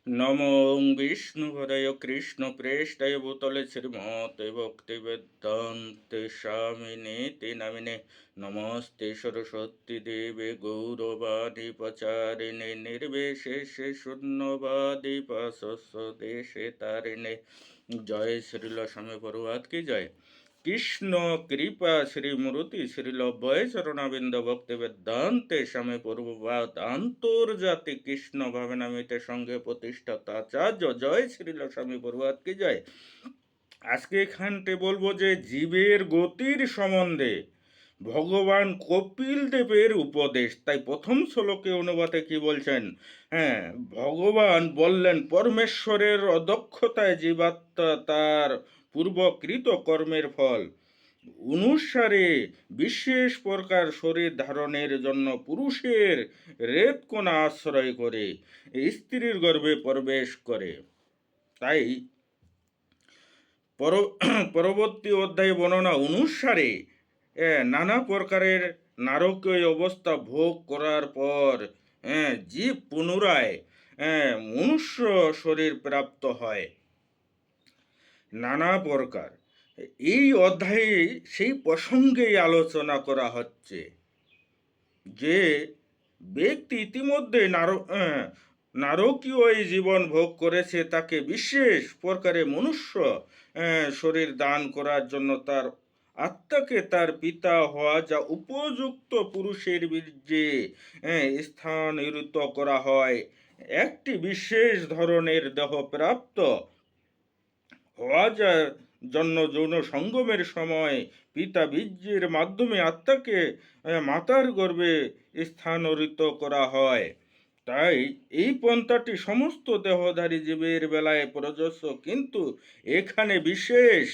নমো বিষ্ণুপদায় কৃষ্ণপ্রেষ্টায় ভূতলে শ্রীমতে ভক্তিবেদান্তে স্বামিনেতি নামিনে নমস্তে সরস্বতী দেবে গৌরবাদী পচারিণে নির্বিশেষে শূন্যবাদী পাশস্য দেশে তারিণে। জয় শ্রীল স্বামী প্রভাত কি জয়। কৃষ্ণ কৃপা শ্রীমূর্তি শ্রীল বয় চরণাবিন্দ ভক্তি বেদান্তে স্বামী প্রভুপাদ আন্তর্জাতিক কৃষ্ণ ভাবনামিতে সঙ্গে প্রতিষ্ঠাতা আচার্য জয় শ্রীল স্বামী প্রভুপাদ কি জয়। আজকে এখানতে বলবো যে জীবের গতির সম্বন্ধে ভগবান কপিল দেবের উপদেশ। তাই প্রথম শ্লোকে অনুবাদে কি বলছেন, হ্যাঁ, ভগবান বললেন পরমেশ্বরের অদক্ষতায় জীবাত্মা তার পূর্বকৃত কর্মের ফল অনুসারে বিশেষ প্রকার শরীর ধারণের জন্য পুরুষের রেতকোনা আশ্রয় করে স্ত্রীর গর্ভে প্রবেশ করে। তাই পরবর্তী অধ্যায়ে বর্ণনা অনুসারে নানা প্রকারের নারকীয় অবস্থা ভোগ করার পর জীব পুনরায় মনুষ্য শরীর প্রাপ্ত হয় নানা প্রকার। এই অধ্যায়ে সেই প্রসঙ্গেই আলোচনা করা হচ্ছে যে ব্যক্তি ইতিমধ্যে নারকীয় এই জীবন ভোগ করেছে, তাকে বিশেষ প্রকারে মনুষ্য শরীর দান করার জন্য তার আত্মাকে তার পিতা হওয়া যা উপযুক্ত পুরুষের বীর্যে স্থানান্তরিত করা হয়। একটি বিশেষ ধরনের দেহ প্রাপ্ত হওয়া যার জন্য যৌন সঙ্গমের সময় পিতা বীর্যের মাধ্যমে আত্মাকে মাতার গর্ভে স্থানান্তরিত করা হয়। তাই এই পন্থাটি সমস্ত দেহধারী জীবের বেলায় প্রযোজ্য, কিন্তু এখানে বিশেষ